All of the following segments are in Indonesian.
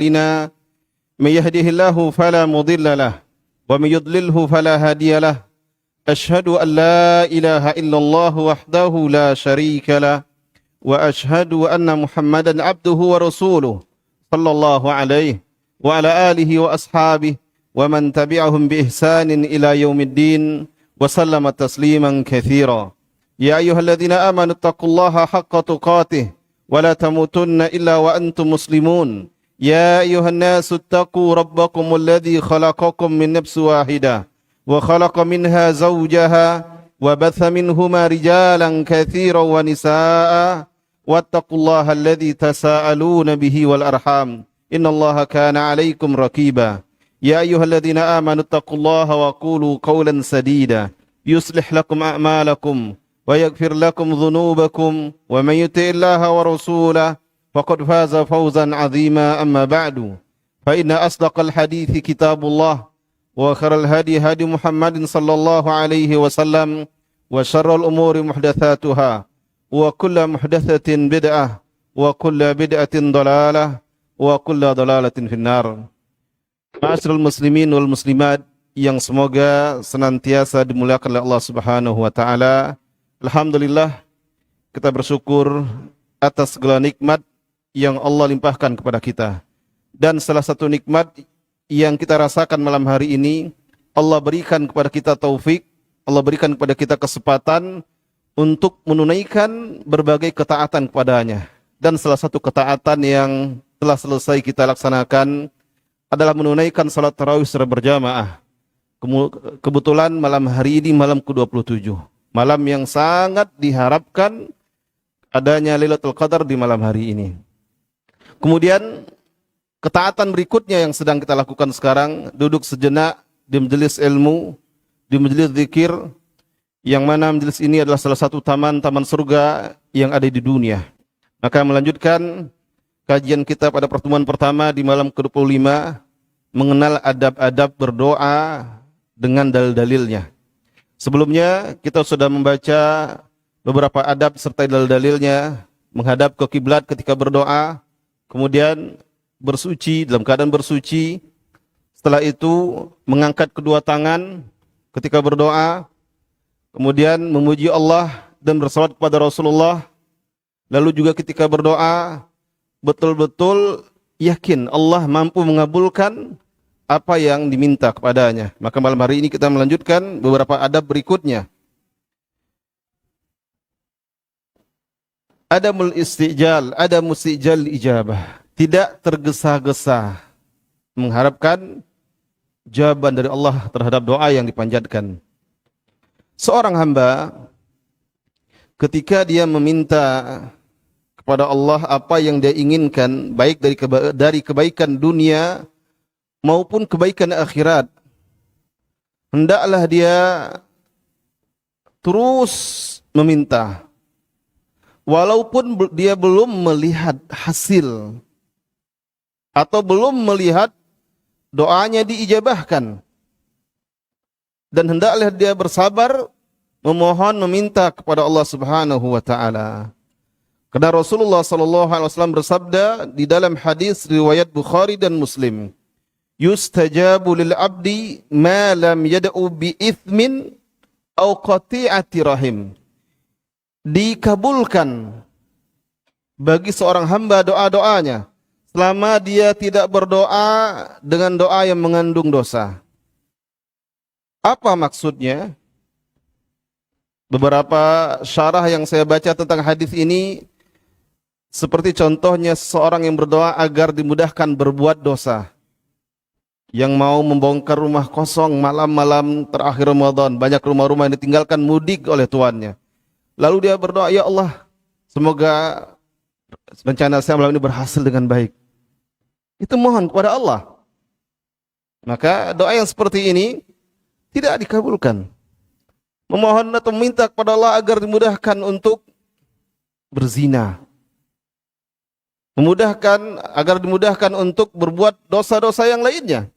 لنا من يهده الله فلا مضل له ومن يضلله فلا هادي له أشهد أن لا إله إلا الله وحده لا شريك له وأشهد أن محمدا عبده ورسوله صلى الله عليه وعلى آله وأصحابه ومن تبعهم بإحسان إلى يوم الدين وسلم تسليما كثيرا يا أيها الذين آمنوا اتقوا الله حق تقاته ولا تموتن إلا وأنتم مسلمون يا أيها الناس اتقوا ربكم الذي خلقكم من نفس واحدة وخلق منها زوجها وبث منهما رجالا كثيرا ونساء واتقوا الله الذي تساءلون به والأرحام إن الله كان عليكم رقيبا يا أيها الذين آمنوا اتقوا الله وقولوا قولا سديدا يصلح لكم أعمالكم ويغفر لكم ذنوبكم ومن يطع الله ورسوله فقد فاز فوزا عظيما أما بعد فإن أصدق الحديث كتاب الله وخير الهدي هدي محمد صلى الله عليه وسلم وشر الأمور محدثاتها وكل محدثة بدعة وكل بدعة ضلالة وكل ضلالة في النار. Ma'asyiral muslimin wal muslimat yang semoga senantiasa dimuliakan oleh Allah Subhanahu wa taala. Alhamdulillah, kita bersyukur atas segala nikmat yang Allah limpahkan kepada kita. Dan salah satu nikmat yang kita rasakan malam hari ini, Allah berikan kepada kita taufik, Allah berikan kepada kita kesempatan untuk menunaikan berbagai ketaatan kepadanya. Dan salah satu ketaatan yang telah selesai kita laksanakan adalah menunaikan salat tarawih secara berjamaah. Kebetulan malam hari ini malam ke-27. Malam yang sangat diharapkan adanya Lailatul Qadar di malam hari ini. Kemudian ketaatan berikutnya yang sedang kita lakukan sekarang, duduk sejenak di majelis ilmu, di majelis zikir, yang mana majelis ini adalah salah satu taman-taman surga yang ada di dunia. Maka melanjutkan kajian kita pada pertemuan pertama di malam ke-25, mengenal adab-adab berdoa dengan dalil-dalilnya. Sebelumnya kita sudah membaca beberapa adab serta dalil-dalilnya, menghadap ke kiblat ketika berdoa, kemudian bersuci, dalam keadaan bersuci, setelah itu mengangkat kedua tangan ketika berdoa, kemudian memuji Allah dan bersalawat kepada Rasulullah, lalu juga ketika berdoa betul-betul yakin Allah mampu mengabulkan apa yang diminta kepadanya. Maka malam hari ini kita melanjutkan beberapa adab berikutnya. Adamul istijal, adamus istijal ijabah. Tidak tergesa-gesa mengharapkan jawaban dari Allah terhadap doa yang dipanjatkan. Seorang hamba ketika dia meminta kepada Allah apa yang dia inginkan, baik dari kebaikan dunia maupun kebaikan akhirat, hendaklah dia terus meminta walaupun dia belum melihat hasil atau belum melihat doanya diijabahkan, dan hendaklah dia bersabar memohon meminta kepada Allah Subhanahu wa taala. Karena Rasulullah sallallahu alaihi wasallam bersabda di dalam hadis riwayat Bukhari dan Muslim, yustajabu lil abdi ma lam yad'u bi ithmin aw qati'ati rahim. Dikabulkan bagi seorang hamba doa-doanya selama dia tidak berdoa dengan doa yang mengandung dosa. Apa maksudnya? Beberapa syarah yang saya baca tentang hadis ini, seperti contohnya seseorang yang berdoa agar dimudahkan berbuat dosa, yang mau membongkar rumah kosong malam-malam terakhir Ramadan, banyak rumah-rumah yang ditinggalkan mudik oleh tuannya. Lalu dia berdoa, ya Allah, semoga rencana saya malam ini berhasil dengan baik. Itu mohon kepada Allah. Maka doa yang seperti ini tidak dikabulkan. Memohon atau meminta kepada Allah agar dimudahkan untuk berzina, agar dimudahkan untuk berbuat dosa-dosa yang lainnya.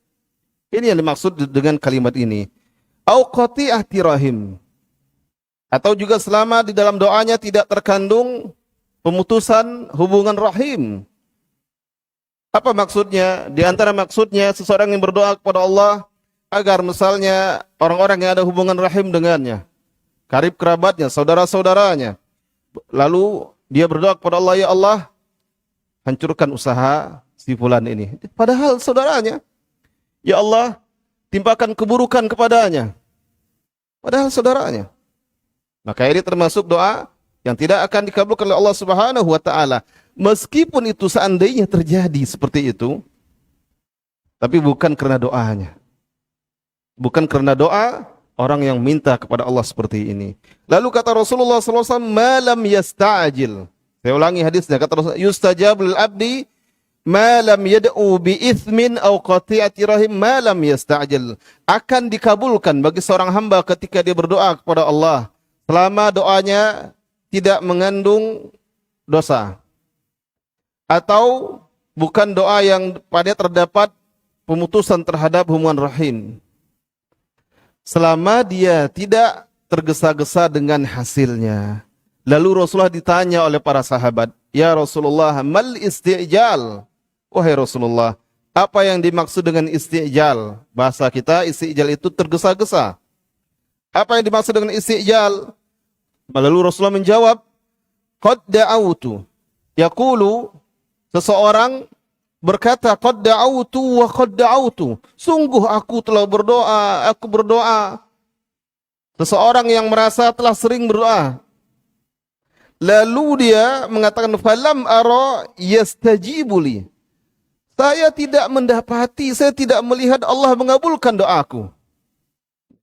Ini yang dimaksud dengan kalimat ini. Au qati'ati rahim. Atau juga selama di dalam doanya tidak terkandung pemutusan hubungan rahim. Apa maksudnya? Di antara maksudnya seseorang yang berdoa kepada Allah agar misalnya orang-orang yang ada hubungan rahim dengannya, karib kerabatnya, saudara-saudaranya, lalu dia berdoa kepada Allah, ya Allah, hancurkan usaha si fulan ini. Padahal saudaranya, ya Allah, timpakan keburukan kepadanya. Padahal saudaranya. Maka ini termasuk doa yang tidak akan dikabulkan oleh Allah Subhanahu wa taala. Meskipun itu seandainya terjadi seperti itu, tapi bukan karena doanya. Bukan karena doa orang yang minta kepada Allah seperti ini. Lalu kata Rasulullah SAW, malam yasta'ajil. Saya ulangi hadisnya, kata Rasulullah, yustajabul abdi malam yad'u bi ithmin aw qati'ati rahim malam yasta'jil. Akan dikabulkan bagi seorang hamba ketika dia berdoa kepada Allah selama doanya tidak mengandung dosa, atau bukan doa yang padanya terdapat pemutusan terhadap hubungan rahim, selama dia tidak tergesa-gesa dengan hasilnya. Lalu Rasulullah ditanya oleh para sahabat, ya Rasulullah, mal istijal? Wahai Rasulullah, apa yang dimaksud dengan istijal? Bahasa kita istijal itu tergesa-gesa. Apa yang dimaksud dengan istijal? Lalu Rasulullah menjawab, qad da'autu. Yaqulu, seseorang berkata, qad da'autu wa qad da'autu. Sungguh aku telah berdoa, aku berdoa. Seseorang yang merasa telah sering berdoa. Lalu dia mengatakan, falam ara yastajibuli. Saya tidak mendapati, saya tidak melihat Allah mengabulkan doaku.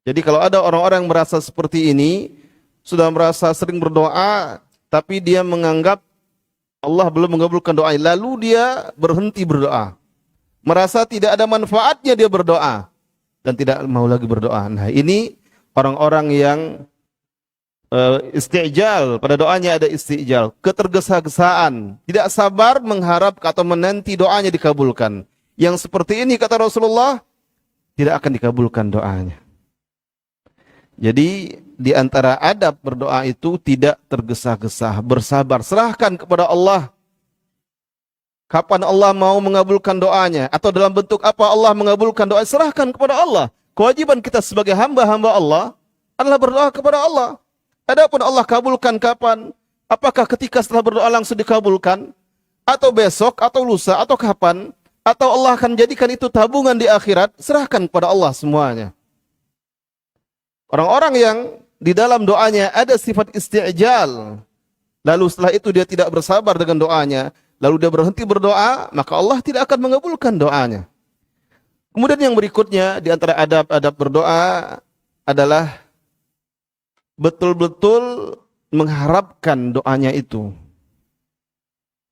Jadi kalau ada orang-orang yang merasa seperti ini, sudah merasa sering berdoa, tapi dia menganggap Allah belum mengabulkan doa, lalu dia berhenti berdoa. Merasa tidak ada manfaatnya dia berdoa, dan tidak mau lagi berdoa. Nah ini orang-orang yang istijal, pada doanya ada istijal, ketergesa-gesaan, tidak sabar mengharap atau menanti doanya dikabulkan. Yang seperti ini kata Rasulullah tidak akan dikabulkan doanya. Jadi di antara adab berdoa itu tidak tergesa-gesa, bersabar, serahkan kepada Allah. Kapan Allah mau mengabulkan doanya, atau dalam bentuk apa Allah mengabulkan doa, serahkan kepada Allah. Kewajiban kita sebagai hamba-hamba Allah adalah berdoa kepada Allah. Adapun Allah kabulkan kapan? Apakah ketika setelah berdoa langsung dikabulkan? Atau besok, atau lusa, atau kapan? Atau Allah akan jadikan itu tabungan di akhirat? Serahkan kepada Allah semuanya. Orang-orang yang di dalam doanya ada sifat istijal, lalu setelah itu dia tidak bersabar dengan doanya, lalu dia berhenti berdoa, maka Allah tidak akan mengabulkan doanya. Kemudian yang berikutnya di antara adab-adab berdoa adalah betul-betul mengharapkan doanya itu.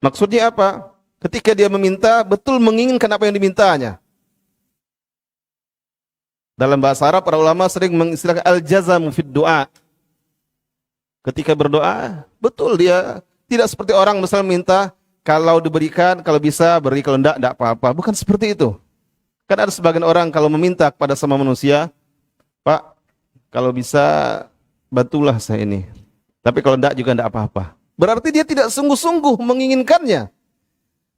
Maksudnya apa? Ketika dia meminta, betul menginginkan apa yang dimintanya. Dalam bahasa Arab, para ulama sering mengistilahkan al-jazamu fid doa. Ketika berdoa, betul dia tidak seperti orang misalnya minta, kalau diberikan, kalau bisa beri, kalau enggak apa-apa. Bukan seperti itu. Kan ada sebagian orang kalau meminta kepada sama manusia, Pak, kalau bisa bantulah saya ini. Tapi kalau tidak juga tidak apa-apa. Berarti dia tidak sungguh-sungguh menginginkannya.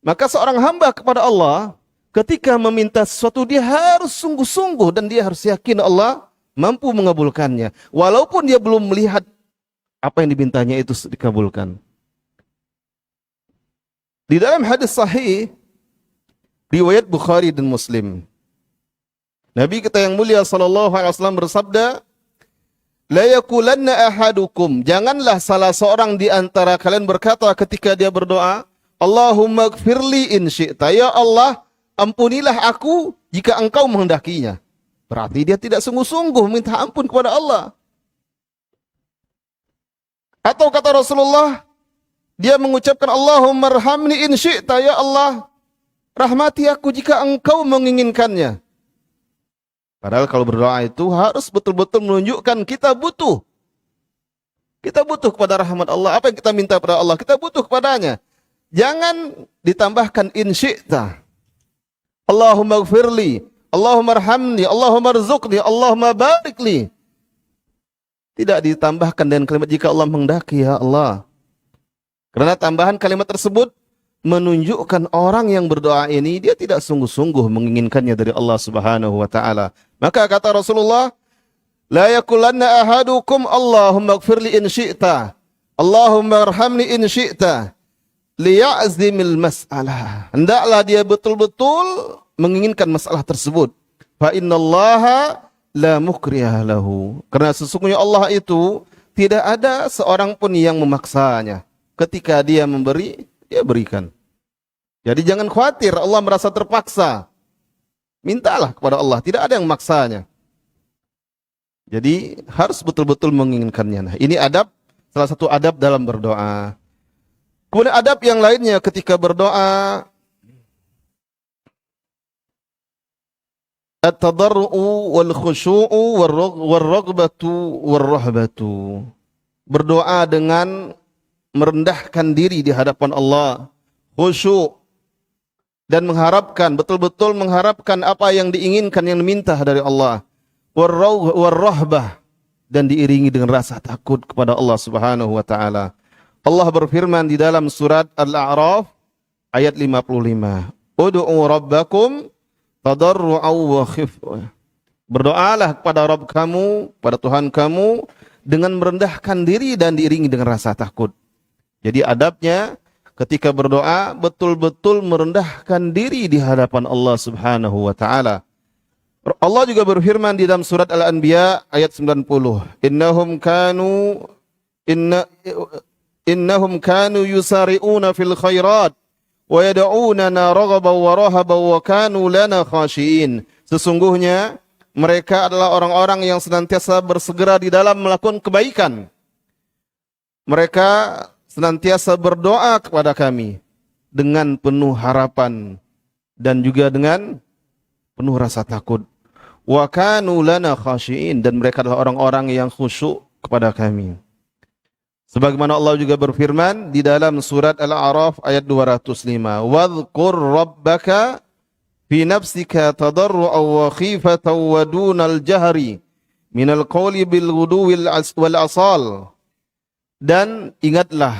Maka seorang hamba kepada Allah, ketika meminta sesuatu, dia harus sungguh-sungguh dan dia harus yakin Allah mampu mengabulkannya. Walaupun dia belum melihat apa yang dimintanya itu dikabulkan. Di dalam hadis sahih, riwayat Bukhari dan Muslim, Nabi kita yang mulia SAW bersabda, la yakulanna ahadukum, janganlah salah seorang di antara kalian berkata ketika dia berdoa, Allahumma gfirli in syi'ta, ya Allah, ampunilah aku jika engkau menghendakinya. Berarti dia tidak sungguh-sungguh minta ampun kepada Allah. Atau kata Rasulullah, dia mengucapkan Allahumma arhamni in syi'ta, ya Allah, rahmati aku jika engkau menginginkannya. Padahal kalau berdoa itu harus betul-betul menunjukkan kita butuh. Kita butuh kepada rahmat Allah. Apa yang kita minta kepada Allah, kita butuh kepadanya. Jangan ditambahkan in syi'ta. Allahumma gfirli, Allahumma arhamni, Allahumma rzuqni, Allahumma barikli. Tidak ditambahkan dengan kalimat jika Allah menghendaki, ya Allah. Karena tambahan kalimat tersebut menunjukkan orang yang berdoa ini dia tidak sungguh-sungguh menginginkannya dari Allah Subhanahu wa taala. Maka kata Rasulullah, la yaqulanna ahadukum Allahumma ighfirli in syi'ta, Allahumma arhamni in syi'ta, liya'zimil mas'alah. Hendaklah dia betul-betul menginginkan masalah tersebut. Fa innallaha la mukriha lahu. Karena sesungguhnya Allah itu tidak ada seorang pun yang memaksanya. Ketika dia memberi, dia berikan. Jadi jangan khawatir Allah merasa terpaksa. Mintalah kepada Allah, tidak ada yang memaksanya. Jadi harus betul-betul menginginkannya. Nah, ini adab, salah satu adab dalam berdoa. Kemudian adab yang lainnya ketika berdoa, at-tadarru'u wal khusyu'u wal raghbatu wal rahbatu. Berdoa dengan merendahkan diri di hadapan Allah, khusyuk, dan mengharapkan, betul-betul mengharapkan apa yang diinginkan, yang diminta dari Allah. Wal rahbah, dan diiringi dengan rasa takut kepada Allah Subhanahu wa taala. Allah berfirman di dalam surat Al-A'raf ayat 55. Ud'u rabbakum tadarru'an wa khifah. Berdoalah kepada Rabb kamu, pada Tuhan kamu dengan merendahkan diri dan diiringi dengan rasa takut. Jadi adabnya ketika berdoa betul-betul merendahkan diri di hadapan Allah Subhanahu wa taala. Allah juga berfirman di dalam surat Al-Anbiya ayat 90. Innahum kanu yusari'una fil khairat wa yad'unana raghaban wa rahaban wa kanu lana khashiin. Sesungguhnya mereka adalah orang-orang yang senantiasa bersegera di dalam melakukan kebaikan. Mereka senantiasa berdoa kepada kami dengan penuh harapan dan juga dengan penuh rasa takut. Wa kanu lana khashiin, dan mereka adalah orang-orang yang khusyuk kepada kami. Sebagaimana Allah juga berfirman di dalam surat Al-A'raf ayat 205. Wadhkur rabbaka fi nafsika tadarru'an wa khifatan wa dunal jahri minal qawli bil ghuduwil wal asal. Dan ingatlah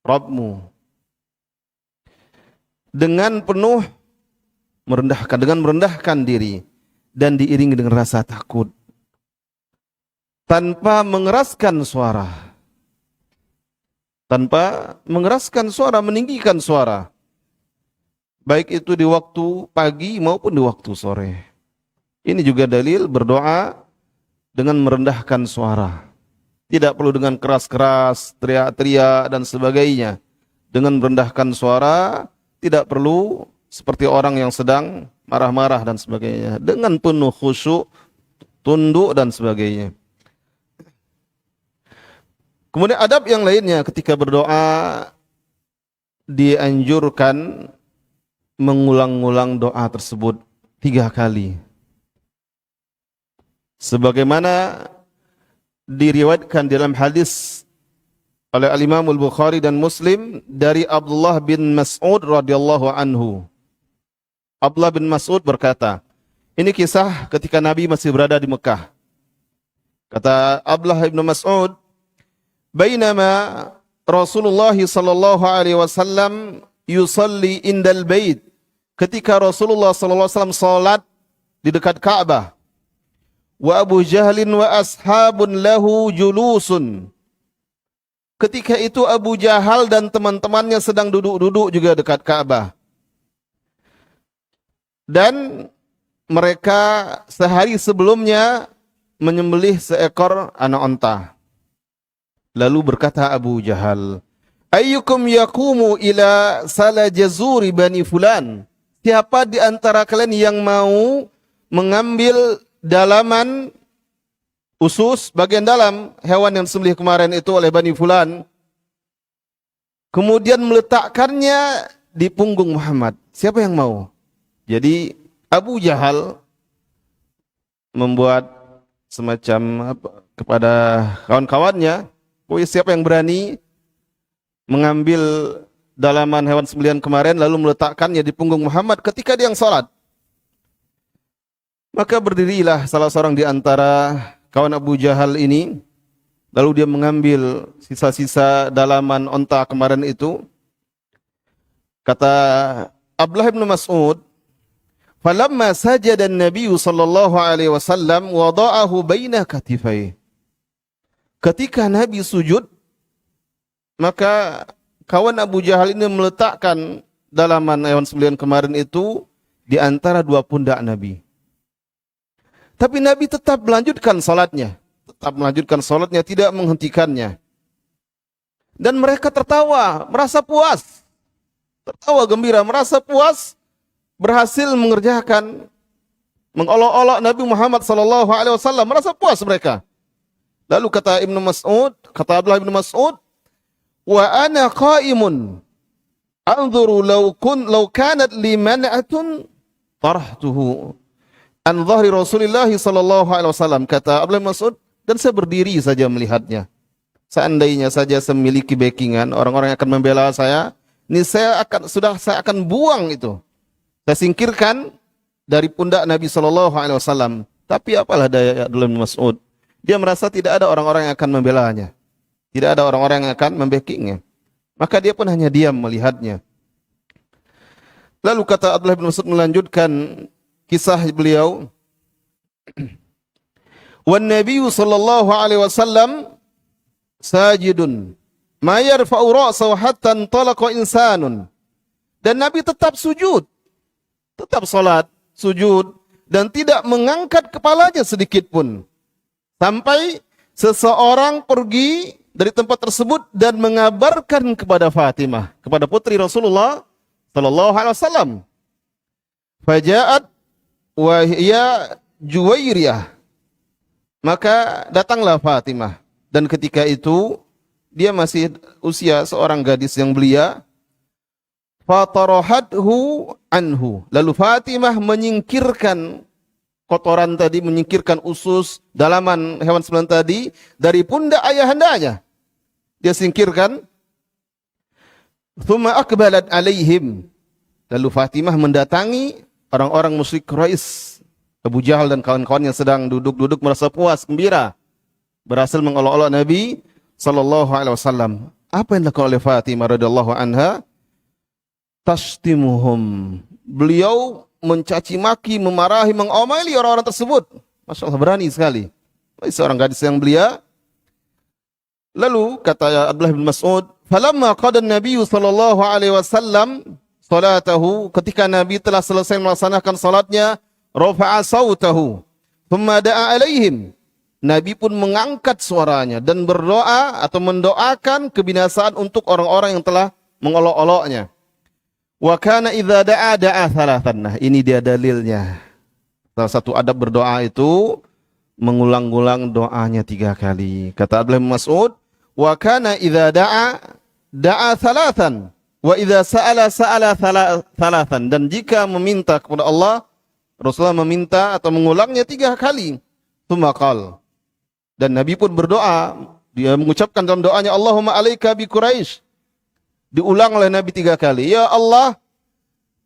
Rabbmu dengan penuh merendahkan diri dan diiringi dengan rasa takut tanpa mengeraskan suara. Tanpa mengeraskan suara, meninggikan suara. Baik itu di waktu pagi maupun di waktu sore. Ini juga dalil berdoa dengan merendahkan suara. Tidak perlu dengan keras-keras, teriak-teriak dan sebagainya. Dengan merendahkan suara, tidak perlu seperti orang yang sedang marah-marah dan sebagainya. Dengan penuh khusyuk, tunduk dan sebagainya. Kemudian adab yang lainnya ketika berdoa, dianjurkan mengulang-ulang doa tersebut 3 kali. Sebagaimana diriwayatkan dalam hadis oleh Al-Imam Al-Bukhari dan Muslim dari Abdullah bin Mas'ud radhiyallahu anhu. Abdullah bin Mas'ud berkata, ini kisah ketika Nabi masih berada di Mekah. Kata Abdullah bin Mas'ud, bainama Rasulullah sallallahu alaihi wasallam yusalli indal bait. Ketika Rasulullah sallallahu alaihi wasallam salat di dekat Ka'bah. Wa Abu Jahlin wa ashabun lahu julusun. Ketika itu Abu Jahal dan teman-temannya sedang duduk-duduk juga dekat Ka'bah. Dan mereka sehari sebelumnya menyembelih seekor anak onta. Lalu berkata Abu Jahal, ayyukum yaqumu ila salajazuri bani fulan. Siapa di antara kalian yang mau mengambil dalaman usus, bagian dalam hewan yang disembelih kemarin itu oleh Bani Fulan, kemudian meletakkannya di punggung Muhammad? Siapa yang mau? Jadi Abu Jahal membuat semacam kepada kawan-kawannya, siapa yang berani mengambil dalaman hewan sembelihan kemarin lalu meletakkannya di punggung Muhammad ketika dia yang salat? Maka berdirilah salah seorang di antara kawan Abu Jahal ini, lalu dia mengambil sisa-sisa dalaman onta kemarin itu, Kata Abdullah bin Mas'ud, "Falamma sajada an-nabiy sallallahu alaihi wasallam wada'ahu baina katifai." Ketika Nabi sujud, maka kawan Abu Jahal ini meletakkan dalaman hewan sembelihan kemarin itu di antara dua pundak Nabi. Tapi Nabi tetap melanjutkan salatnya, tidak menghentikannya. Dan mereka tertawa, merasa puas. Tertawa gembira, merasa puas berhasil mengerjakan, mengolok-olok Nabi Muhammad sallallahu alaihi wasallam, merasa puas mereka. Lalu kata Abdullah bin Mas'ud, "Wa ana qa'imun anzuru law kanat li man'atun tarahtuhu an dhahri Rasulillah sallallahu alaihi wasallam." Kata Abdullah bin Mas'ud, dan saya berdiri saja melihatnya. Seandainya saja saya memiliki backingan, orang-orang yang akan membela saya, ini saya akan buang itu. Saya singkirkan dari pundak Nabi sallallahu alaihi wasallam. Tapi apalah daya Abdullah bin Mas'ud? Dia merasa tidak ada orang-orang yang akan membelanya. Tidak ada orang-orang yang akan membackingnya. Maka dia pun hanya diam melihatnya. Lalu kata Abdullah bin Mas'ud melanjutkan kisah beliau. "Wan Nabi sallallahu alaihi wasallam sajidun ma yarfa'u ra'sahu hatta talaqa insanun." Dan Nabi tetap sujud, tetap salat, sujud, dan tidak mengangkat kepalanya sedikit pun sampai seseorang pergi dari tempat tersebut dan mengabarkan kepada Fatimah, kepada putri Rasulullah sallallahu alaihi wasallam. Faja'at wa hiya Juwairiyah. Maka datanglah Fatimah, dan ketika itu dia masih usia seorang gadis yang belia. Fatarahathu anhu. Lalu Fatimah menyingkirkan kotoran tadi, menyingkirkan usus dalaman hewan sembelihan tadi dari pundak ayahandanya. Dia singkirkan. Thumma aqbalat alaihim. Lalu Fatimah mendatangi orang-orang musyrik Quraisy, Abu Jahal dan kawan-kawan yang sedang duduk-duduk merasa puas, gembira, berhasil mengolok-olok Nabi sallallahu alaihi wasallam. Apa yang dilakukan oleh Fatimah radhiyallahu anha? Tashtimuhum. Beliau mencaci maki, memarahi, mengomeli orang-orang tersebut. Masya Allah, berani sekali. Seorang gadis yang belia. Lalu kata Abdullah bin Mas'ud, "Falamma qada an-nabiy sallallahu alaihi wasallam salatahu." Ketika Nabi telah selesai melaksanakan salatnya, rafa'a sautahu, thumma da'a alaihim. Nabi pun mengangkat suaranya dan berdoa atau mendoakan kebinasaan untuk orang-orang yang telah mengolok-oloknya. Wa kana idza da'a thalathan. Nah, ini dia dalilnya. Salah satu adab berdoa itu mengulang-ulang doanya 3 kali. Kata Abdullah bin Mas'ud, wa kana idza da'a thalathan wa idza sa'ala thalathan. Dan jika meminta kepada Allah, Rasulullah meminta atau mengulangnya 3 kali. Tsumma qala. Dan Nabi pun berdoa, dia mengucapkan dalam doanya, Allahumma alaika bi Quraisy. Diulang oleh Nabi 3 kali. Ya Allah,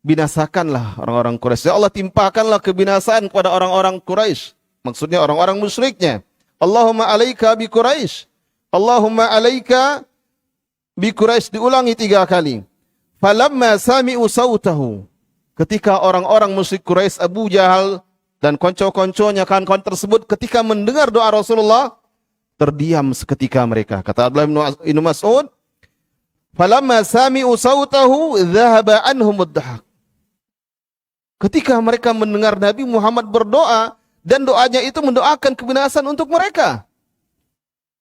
binasakanlah orang-orang Quraisy. Ya Allah, timpakanlah kebinasaan kepada orang-orang Quraisy. Maksudnya orang-orang musyriknya. Allahumma alaika bi Quraisy. Allahumma alaika bi Quraisy. Diulangi 3 kali. Falamma sami'u sautahu. Ketika orang-orang musyrik Quraisy, Abu Jahal dan konco-konconya, kawan-kawan tersebut, ketika mendengar doa Rasulullah, terdiam seketika mereka. Kata Abdullah bin Mas'ud, falamma sami'u sautahu dhahaba anhum ad-dahak. Ketika mereka mendengar Nabi Muhammad berdoa dan doanya itu mendoakan kebinasan untuk mereka,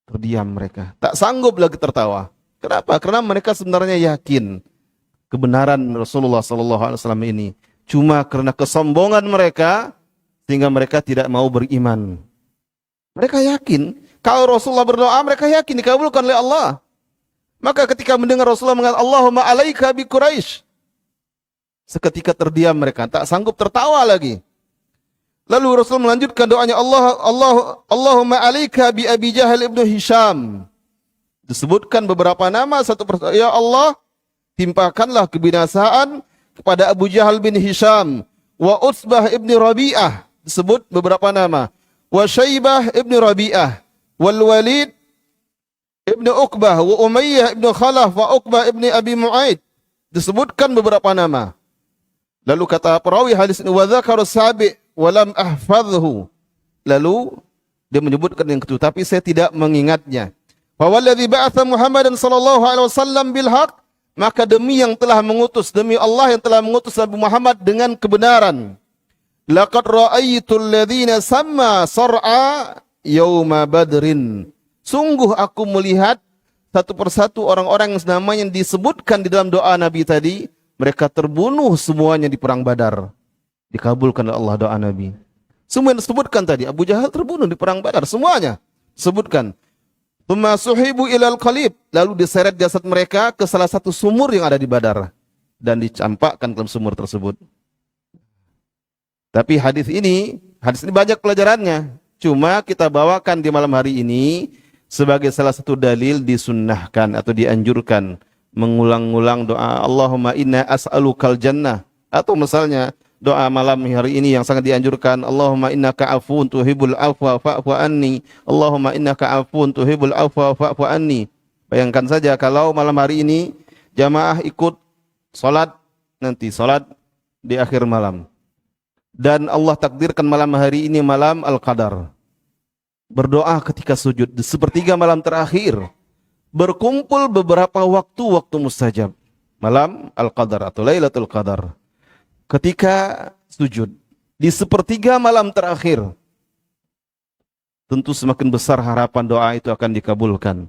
terdiam mereka, tak sanggup lagi tertawa. Kenapa? Karena mereka sebenarnya yakin kebenaran Rasulullah SAW ini. Cuma karena kesombongan mereka sehingga mereka tidak mau beriman. Mereka yakin kalau Rasulullah berdoa, mereka yakin dikabulkan oleh Allah. Maka ketika mendengar Rasulullah mengatakan Allahumma alaika bi Quraisy, seketika terdiam mereka, tak sanggup tertawa lagi. Lalu Rasul melanjutkan doanya, Allahumma alaika bi Abi Jahal ibnu Hisham. Disebutkan beberapa nama, satu persatu. Ya Allah, timpakanlah kebinasaan kepada Abu Jahal bin Hisham, wa Utsbah ibn Rabi'ah. Disebut beberapa nama. Wa Syaibah ibn Rabi'ah, wal Walid ibn Uqbah, wa Umayyah ibn Khalaf, wa Uqbah ibn Abi Mu'aid. disebutkan beberapa nama. Lalu kata perawi hadis ini, wa dzakara sabi' wa lam ahfadhhu. Lalu dia menyebutkan yang ketujuh, tapi saya tidak mengingatnya. Fa walladzi ba'atha Muhammadan sallallahu alaihi wasallam bil haqq, maka demi yang telah mengutus, demi Allah yang telah mengutus Nabi Muhammad dengan kebenaran. Laqad ra'aitul ladzina samma sar'a yauma badrin. Sungguh aku melihat satu persatu orang-orang yang namanya disebutkan di dalam doa Nabi tadi, mereka terbunuh semuanya di perang Badar. Dikabulkan oleh Allah doa Nabi. Semua yang disebutkan tadi, Abu Jahal terbunuh di perang Badar, semuanya sebutkan. Tsumma suhibu ilal qalib, lalu diseret jasad mereka ke salah satu sumur yang ada di Badar dan dicampakkan ke dalam sumur tersebut. Tapi hadis ini banyak pelajarannya. Cuma kita bawakan di malam hari ini sebagai salah satu dalil disunnahkan atau dianjurkan mengulang-ulang doa Allahumma inna as'alukal jannah, atau misalnya doa malam hari ini yang sangat dianjurkan, Allahumma innaka afuwun tuhibbul afwa fa'fu anni, Allahumma innaka afuwun tuhibbul afwa fa'fu anni. Bayangkan saja kalau malam hari ini jamaah ikut salat di akhir malam dan Allah takdirkan malam hari ini malam Al-Qadar. Berdoa ketika sujud di sepertiga malam terakhir, berkumpul beberapa waktu mustajab, malam Al-Qadar atau Lailatul Qadar. Ketika sujud di sepertiga malam terakhir, tentu semakin besar harapan doa itu akan dikabulkan.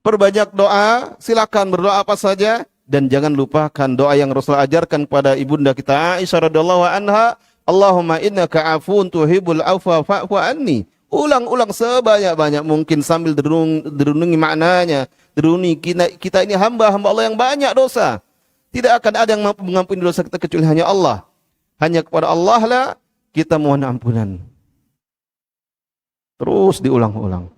Perbanyak doa, silakan berdoa apa saja, dan jangan lupakan doa yang Rasul ajarkan kepada ibunda kita Aisyah radhiyallahu anha, Allahumma innaka afuwun tuhibbul afwa fa'fu anni. Ulang-ulang sebanyak-banyak mungkin sambil direnungi maknanya. Direnungi kita ini hamba-hamba Allah yang banyak dosa. Tidak akan ada yang mampu mengampuni dosa kita kecuali hanya Allah. Hanya kepada Allah lah kita mohon ampunan. Terus diulang-ulang.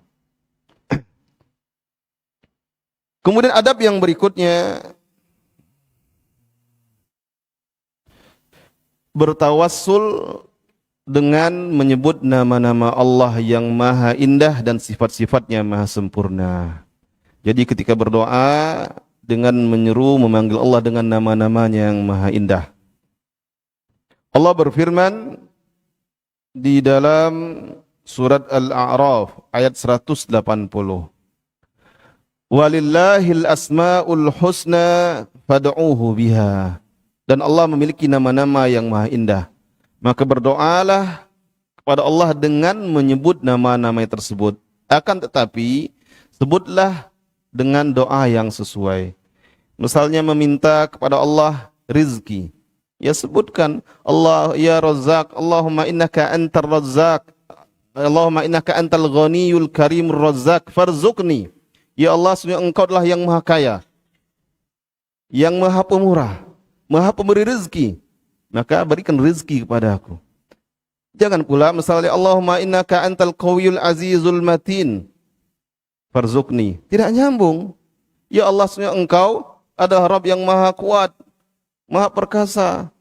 Kemudian adab yang berikutnya, bertawassul dengan menyebut nama-nama Allah yang maha indah dan sifat-sifatnya maha sempurna. Jadi ketika berdoa dengan menyeru memanggil Allah dengan nama-namanya yang maha indah. Allah berfirman di dalam surat Al-A'raf ayat 180. Walillahil asma'ul husna fad'uuhu biha. Dan Allah memiliki nama-nama yang maha indah. Maka berdoalah kepada Allah dengan menyebut nama-nama tersebut. Akan tetapi, sebutlah dengan doa yang sesuai. Misalnya meminta kepada Allah rizki. Ya sebutkan, Allah ya Razzaq, Allahumma innaka antar Razzaq, Allahumma innaka antal ghaniyul karimur Razzaq, farzuqni. Ya Allah, sesungguhnya Engkau adalah yang maha kaya, yang maha pemurah, maha pemberi rizki. Maka berikan rezeki kepada aku. Jangan pula misalnya Allahumma innaka antal qawiyul azizul matin farzuqni. Tidak nyambung. Ya Allah, sesungguhnya Engkau adalah Rabb yang maha kuat, maha perkasa.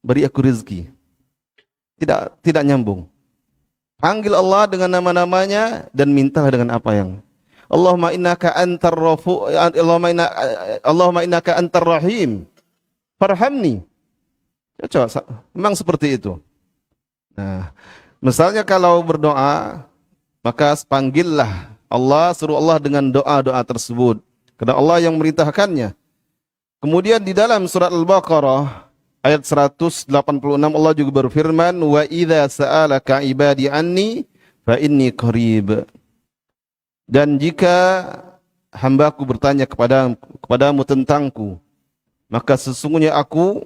Beri aku rezeki. Tidak nyambung. Panggil Allah dengan nama-namanya dan mintalah dengan apa yang Allahumma innaka antar rafu, Allahumma innaka antar rahim farhamni. Ya, coba, memang seperti itu. Nah, misalnya kalau berdoa, maka panggillah Allah, suruh Allah dengan doa-doa tersebut. Karena Allah yang merintahkannya. Kemudian di dalam surat Al-Baqarah ayat 186 Allah juga berfirman, wa idza sa'alaka ibadi anni fa inni qarib. Dan jika hambaku bertanya kepadamu tentangku, maka sesungguhnya aku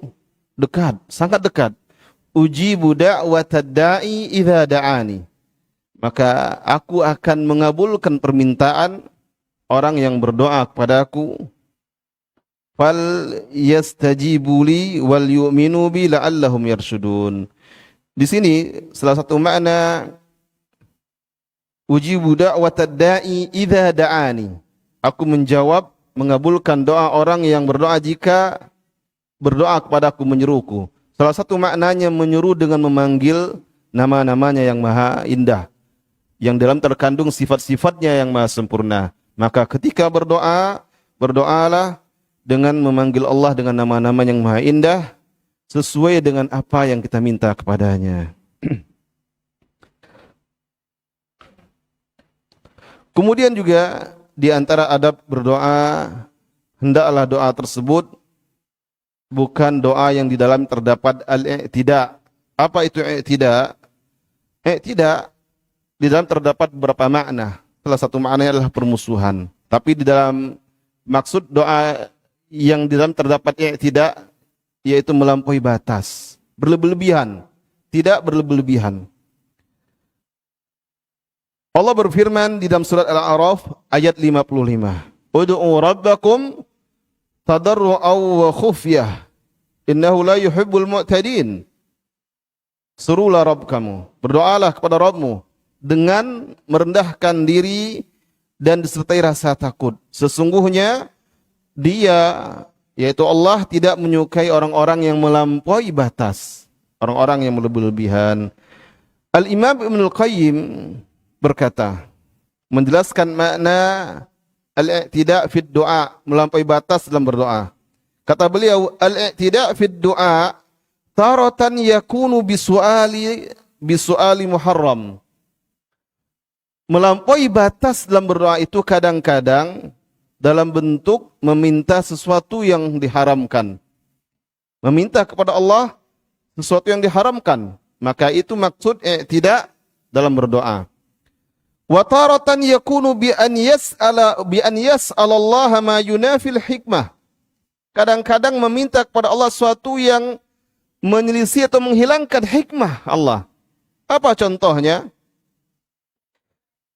dekat, sangat dekat. Ujibu da'watad da'i idza da'ani. Maka aku akan mengabulkan permintaan orang yang berdoa kepadaku. Fal yastajibu li wal yu'minu bi la'allahum yarshudun. Di sini salah satu makna ujibu da'watad da'i idza da'ani. Aku menjawab, mengabulkan doa orang yang berdoa jika berdoa kepadaku, menyeruku. Salah satu maknanya menyuruh dengan memanggil nama-namanya yang maha indah, yang dalam terkandung sifat-sifatnya yang maha sempurna. Maka ketika berdoa, berdoalah dengan memanggil Allah dengan nama-nama yang maha indah sesuai dengan apa yang kita minta kepadanya. Kemudian juga di antara adab berdoa, hendaklah doa tersebut bukan doa yang di dalam terdapat al-i'tida. Apa itu i'tida? I'tida di dalam terdapat beberapa makna. Salah satu maknanya adalah permusuhan. Tapi di dalam maksud doa yang di dalam terdapat i'tida yaitu melampaui batas, berlebihan, tidak berlebihan. Allah berfirman di dalam surat Al-A'raf ayat 55. Ud'u rabbakum tadarru'aw wa khufyah. Innahu la yuhibbul mu'tadin. Serulah Rabb kamu, berdoalah kepada Rabbmu dengan merendahkan diri dan disertai rasa takut. Sesungguhnya Dia, yaitu Allah, tidak menyukai orang-orang yang melampaui batas, orang-orang yang berlebihan. Al-Imam Ibnul Qayyim berkata, menjelaskan makna al-i'tida' fid du'a, melampaui batas dalam berdoa. Kata beliau, al-i'tida' fid du'a taratan yakunu bisu'ali muharram. Melampaui batas dalam berdoa itu kadang-kadang dalam bentuk meminta sesuatu yang diharamkan. Meminta kepada Allah sesuatu yang diharamkan. Maka itu maksud i'tida' dalam berdoa. Wa taratan yakunu bi an yas'ala Allah ma yunafil hikmah. Kadang-kadang meminta kepada Allah sesuatu yang menyelisih atau menghilangkan hikmah Allah. Apa contohnya?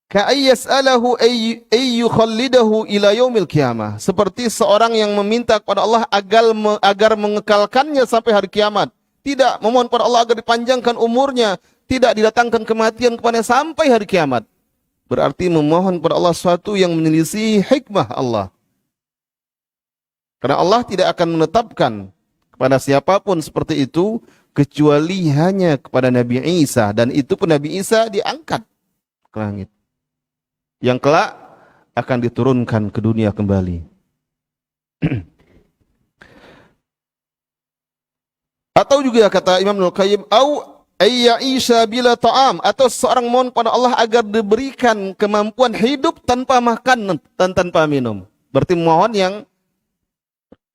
Ka ayyas'alahu ay yukhallidahu ila yaumil qiyamah. Seperti seorang yang meminta kepada Allah agar mengekalkannya sampai hari kiamat. Tidak memohon kepada Allah agar dipanjangkan umurnya, tidak didatangkan kematian kepada sampai hari kiamat. Berarti memohon kepada Allah sesuatu yang menyelisih hikmah Allah. Karena Allah tidak akan menetapkan kepada siapapun seperti itu kecuali hanya kepada Nabi Isa, dan itu pun Nabi Isa diangkat ke langit. Yang kelak akan diturunkan ke dunia kembali. Atau juga kata Imam Al-Qayyim, Ayya'isha bila ta'am, atau seorang mohon kepada Allah agar diberikan kemampuan hidup tanpa makan dan tanpa minum. Berarti mohon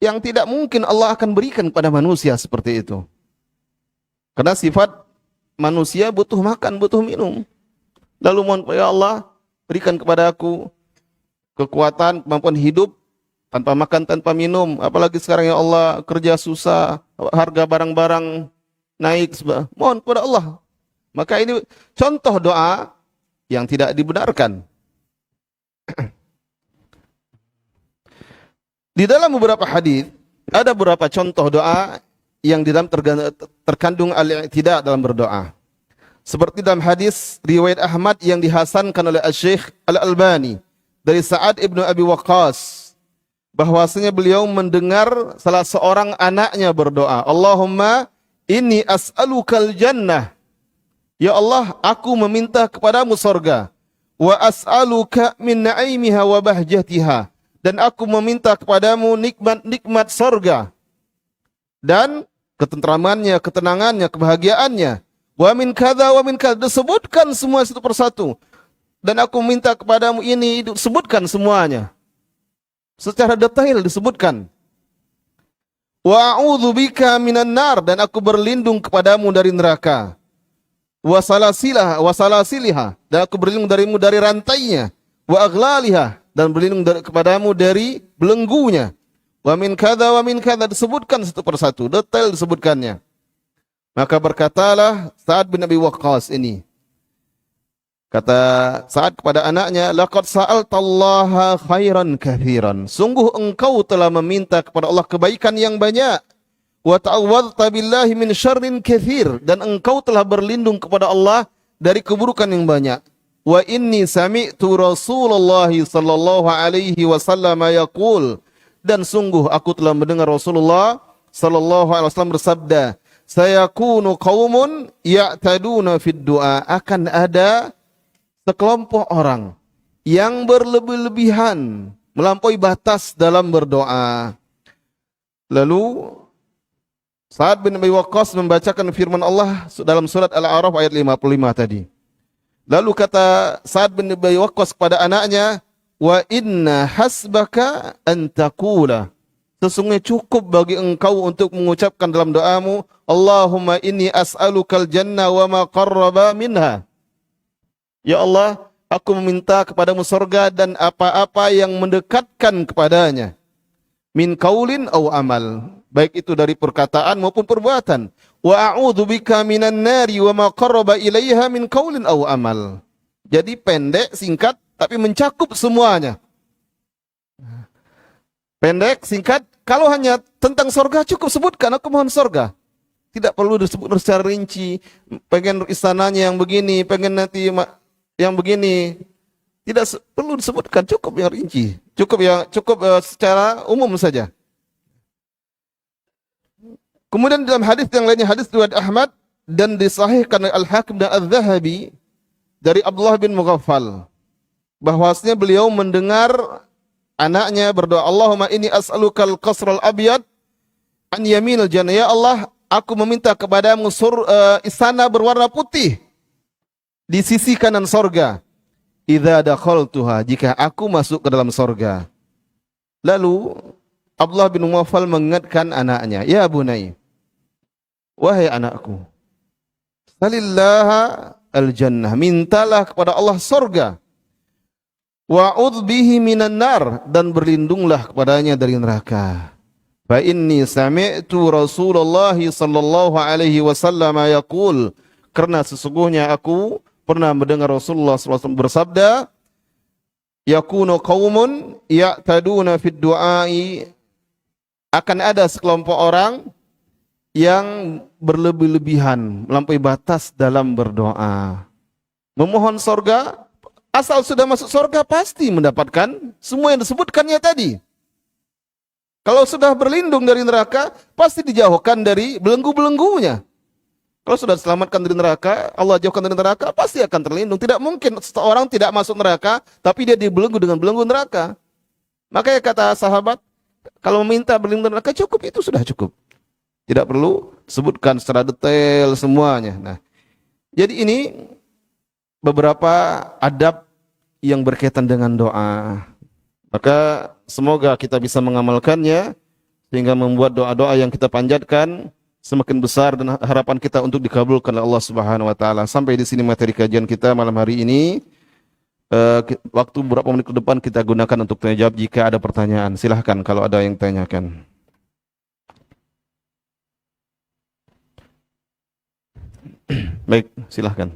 yang tidak mungkin Allah akan berikan kepada manusia seperti itu. Karena sifat manusia butuh makan, butuh minum. Lalu mohon kepada Allah, berikan kepada aku kekuatan, kemampuan hidup tanpa makan, tanpa minum. Apalagi sekarang ya Allah, kerja susah, harga barang-barang naik, mohon kepada Allah. Maka ini contoh doa yang tidak dibenarkan. Di dalam beberapa hadis ada beberapa contoh doa yang di dalam terkandung al-i'tida dalam berdoa. Seperti dalam hadis riwayat Ahmad yang dihasankan oleh Syekh Al-Albani dari Sa'ad ibnu Abi Waqqas, bahwasanya beliau mendengar salah seorang anaknya berdoa, Allahumma inni as'alukal jannah. Ya Allah, aku meminta kepadamu surga. Wa as'aluka min na'imiha wa bahjatiha. Dan aku meminta kepadamu nikmat-nikmat surga dan ketentramannya, ketenangannya, kebahagiaannya. Wa min kadza wa min kadza. Disebutkan semua satu persatu. Dan aku minta kepadamu ini, disebutkan semuanya. Secara detail disebutkan. Wa a'udzubika minan nar, dan aku berlindung kepadamu dari neraka. Wa salasiliha, dan aku berlindung darimu dari rantainya. Wa aghlaliha, dan berlindung kepadamu dari belenggunya. Wa min kadza wa min kadza, disebutkan satu persatu, detail disebutkannya. Maka berkatalah Sa'ad bin Abi Waqqas ini, kata Sa'ad kepada anaknya, laqad sa'altallaha khairan katsiran. Sungguh engkau telah meminta kepada Allah kebaikan yang banyak. Wa ta'awwadta billahi min syarrin katsir, dan engkau telah berlindung kepada Allah dari keburukan yang banyak. Wa inni sami'tu Rasulullah sallallahu alaihi wasallam yaqul, dan sungguh aku telah mendengar Rasulullah sallallahu alaihi wasallam bersabda, sayakunu qaumun ya'taduna fid du'a, akan ada sekelompok orang yang berlebih-lebihan, melampaui batas dalam berdoa. Lalu Sa'ad bin Abi Waqqas membacakan firman Allah dalam surat Al-A'raf ayat 55 tadi. Lalu kata Sa'ad bin Abi Waqqas kepada anaknya, wa inna hasbaka an taqula, sesungguhnya cukup bagi engkau untuk mengucapkan dalam doamu, Allahumma inni as'alukal jannah wa ma qarraba minha. Ya Allah, aku meminta kepadamu surga dan apa-apa yang mendekatkan kepadanya. Min qaulin aw amal, baik itu dari perkataan maupun perbuatan. Wa a'udzubika minan nari wa ma qarraba ilaiha min qaulin aw amal. Jadi pendek, singkat, tapi mencakup semuanya. Pendek, singkat, kalau hanya tentang surga cukup sebutkan aku mohon surga. Tidak perlu disebut secara rinci, pengen istananya yang begini, pengen nanti yang begini. Tidak perlu disebutkan, cukup yang rinci. Cukup secara umum saja. Kemudian dalam hadis yang lainnya, hadis riwayat Ahmad dan disahihkan oleh Al-Hakim dan Al-Zahabi dari Abdullah bin Mughaffal, bahwasanya beliau mendengar anaknya berdoa, Allahumma inni as'alukal qasral abyad an yaminil jannah. Ya Allah, aku meminta kepadamu istana berwarna putih di sisi kanan sorga. Idza dakhaltuha, jika aku masuk ke dalam sorga. Lalu Abdullah bin Mughaffal mengingatkan anaknya, ya bunai, wahai anakku, salillaha al-jannah, mintalah kepada Allah sorga. Wa'udz bihi minan nar, dan berlindunglah kepadanya dari neraka. Fa inni sami'tu Rasulullah sallallahu alaihi wasallam yaqul, karena sesungguhnya aku pernah mendengar Rasulullah SAW bersabda, yakunu qaumun ya'taduna fid du'ai, akan ada sekelompok orang yang berlebih-lebihan, melampaui batas dalam berdoa. Memohon surga, asal sudah masuk surga pasti mendapatkan semua yang disebutkannya tadi. Kalau sudah berlindung dari neraka, pasti dijauhkan dari belenggu-belenggunya. Kalau sudah diselamatkan dari neraka, Allah jauhkan dari neraka, pasti akan terlindung. Tidak mungkin seorang tidak masuk neraka, tapi dia dibelenggu dengan belenggu neraka. Makanya kata sahabat, kalau meminta berlindung dari neraka cukup, itu sudah cukup. Tidak perlu sebutkan secara detail semuanya. Nah, jadi ini beberapa adab yang berkaitan dengan doa. Maka semoga kita bisa mengamalkannya, sehingga membuat doa-doa yang kita panjatkan semakin besar dan harapan kita untuk dikabulkan oleh Allah Subhanahu wa taala. Sampai di sini materi kajian kita malam hari ini. Waktu beberapa menit ke depan kita gunakan untuk tanya jawab jika ada pertanyaan. Silahkan kalau ada yang tanyakan. Baik, silahkan.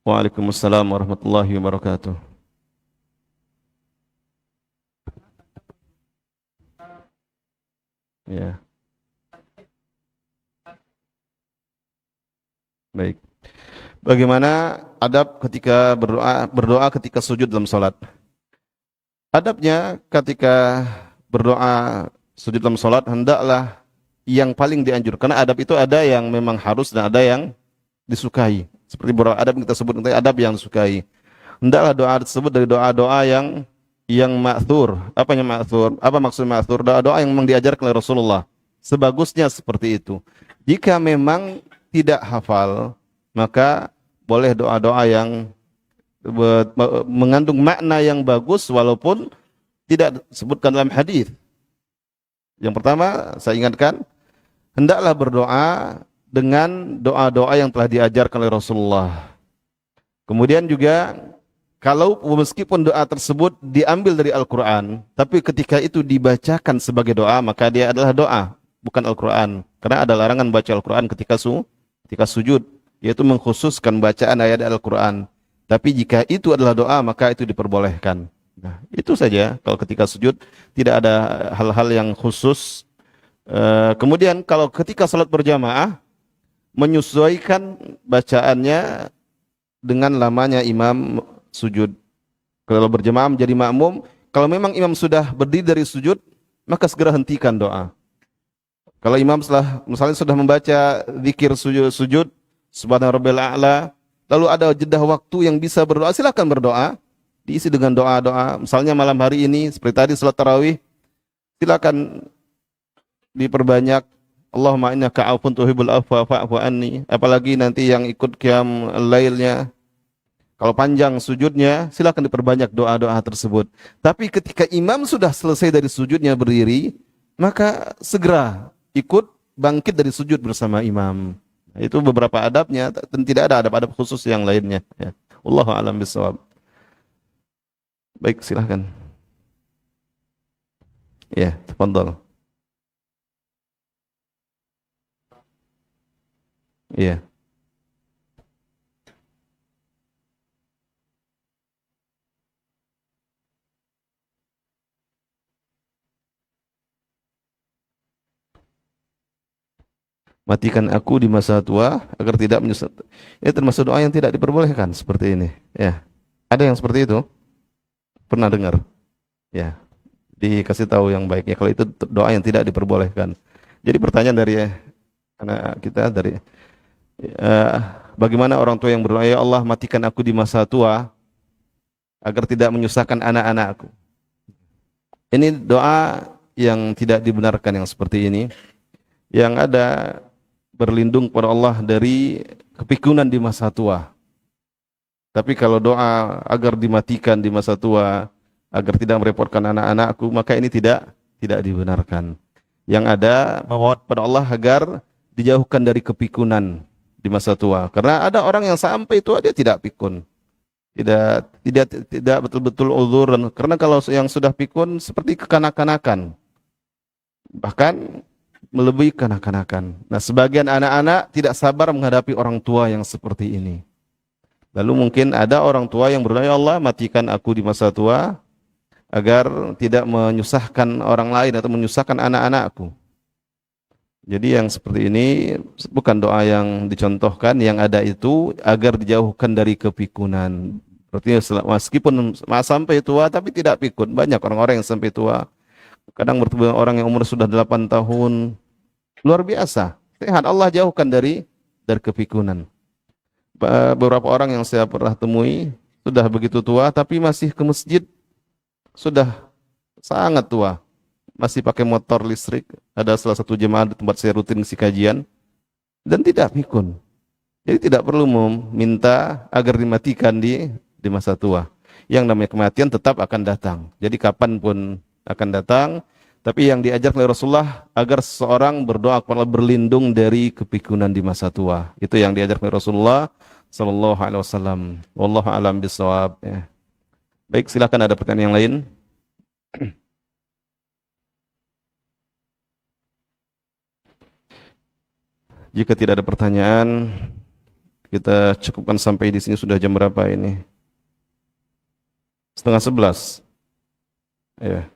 Waalaikumsalam warahmatullahi wabarakatuh. Ya, baik. Bagaimana adab ketika berdoa ketika sujud dalam salat? Adabnya ketika berdoa sujud dalam salat hendaklah yang paling dianjurkan. Karena adab itu ada yang memang harus dan ada yang disukai. Seperti beberapa adab yang kita sebut nanti adab yang disukai. Hendaklah doa tersebut dari doa-doa yang ma'thur. Apa yang ma'thur? Apa maksud ma'thur? Doa-doa yang memang diajarkan oleh Rasulullah. Sebagusnya seperti itu. Jika memang tidak hafal, maka boleh doa-doa yang mengandung makna yang bagus walaupun tidak disebutkan dalam hadis. Yang pertama, saya ingatkan, hendaklah berdoa dengan doa-doa yang telah diajarkan oleh Rasulullah. Kemudian juga kalau meskipun doa tersebut diambil dari Al-Quran, tapi ketika itu dibacakan sebagai doa, maka dia adalah doa, bukan Al-Quran. Karena ada larangan baca Al-Quran ketika sujud, yaitu mengkhususkan bacaan ayat Al-Quran. Tapi jika itu adalah doa, maka itu diperbolehkan. Nah, itu saja kalau ketika sujud, tidak ada hal-hal yang khusus. Kemudian kalau ketika salat berjamaah, menyesuaikan bacaannya dengan lamanya imam sujud. Kalau berjamaah menjadi makmum, kalau memang imam sudah berdiri dari sujud, maka segera hentikan doa. Kalau imam misalnya sudah membaca zikir sujud, subhana rabbil a'la, lalu ada jeda waktu yang bisa berdoa, silakan berdoa. diisi dengan doa-doa. Misalnya malam hari ini seperti tadi salat tarawih, silakan diperbanyak. Allahumma innaka afun tuhibbul afwa fa'fu anni. Apalagi nanti yang ikut qiyam lailnya, kalau panjang sujudnya, silakan diperbanyak doa-doa tersebut. Tapi ketika imam sudah selesai dari sujudnya berdiri, maka segera ikut bangkit dari sujud bersama imam. Nah, itu beberapa adabnya, dan tidak ada adab-adab khusus yang lainnya. Ya. Wallahu a'lam bishawab. Baik, silahkan. Ya, tafadhol. Ya. Matikan aku di masa tua agar tidak menyesat. Ini termasuk doa yang tidak diperbolehkan seperti ini. Ya. Ada yang seperti itu? Pernah dengar? Ya. Dikasih tahu yang baiknya kalau itu doa yang tidak diperbolehkan. Jadi pertanyaan dari anak kita dari eh, bagaimana orang tua yang berdoa, ya Allah matikan aku di masa tua agar tidak menyusahkan anak-anakku. Ini doa yang tidak dibenarkan yang seperti ini. Yang ada berlindung kepada Allah dari kepikunan di masa tua. Tapi kalau doa agar dimatikan di masa tua, agar tidak merepotkan anak-anakku, maka ini tidak dibenarkan. Yang ada memohon pada Allah agar dijauhkan dari kepikunan di masa tua. Karena ada orang yang sampai tua dia tidak pikun. Tidak betul-betul uzur, karena kalau yang sudah pikun seperti kekanak-kanakan. Bahkan melebihi kanak-kanakan. Nah, sebagian anak-anak tidak sabar menghadapi orang tua yang seperti ini. Lalu mungkin ada orang tua yang berdoa, ya Allah matikan aku di masa tua agar tidak menyusahkan orang lain atau menyusahkan anak-anakku. Jadi yang seperti ini bukan doa yang dicontohkan, yang ada itu agar dijauhkan dari kepikunan. Artinya meskipun sampai tua tapi tidak pikun. Banyak orang-orang yang sampai tua. Kadang bertemu orang yang umur sudah 8 tahun. Luar biasa. Sehat, Allah jauhkan dari kepikunan. Beberapa orang yang saya pernah temui sudah begitu tua tapi masih ke masjid, sudah sangat tua, masih pakai motor listrik. Ada salah satu jemaah di tempat saya rutin isi kajian dan tidak pikun. Jadi tidak perlu meminta agar dimatikan di masa tua. Yang namanya kematian tetap akan datang. Jadi kapanpun akan datang. Tapi yang diajar oleh Rasulullah agar seseorang berdoa kepada Allah berlindung dari kepikunan di masa tua. Itu yang diajar oleh Rasulullah sallallahu alaihi wasallam. Wallahu a'lam bishawab. Ya. Baik, silakan ada pertanyaan yang lain. Jika tidak ada pertanyaan, kita cukupkan sampai di sini. Sudah jam berapa ini? 10:30. Ya.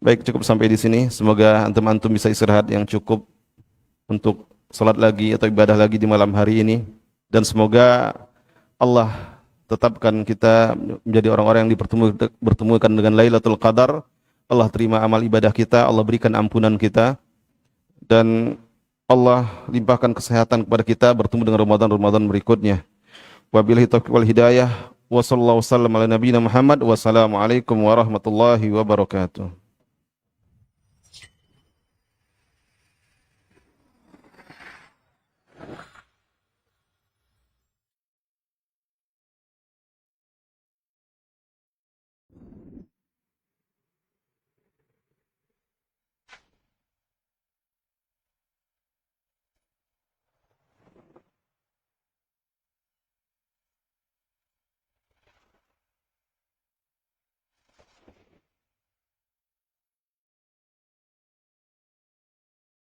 Baik, cukup sampai di sini. Semoga antum-antum bisa istirahat yang cukup untuk salat lagi atau ibadah lagi di malam hari ini. Dan semoga Allah tetapkan kita menjadi orang-orang yang bertemukan dengan Lailatul Qadar. Allah terima amal ibadah kita, Allah berikan ampunan kita, dan Allah limpahkan kesehatan kepada kita bertemu dengan Ramadan berikutnya. Wabillahi taufiq wal hidayah. Wa sallallahu wasallam ala nabiyina Muhammad. Wassalamualaikum warahmatullahi wabarakatuh.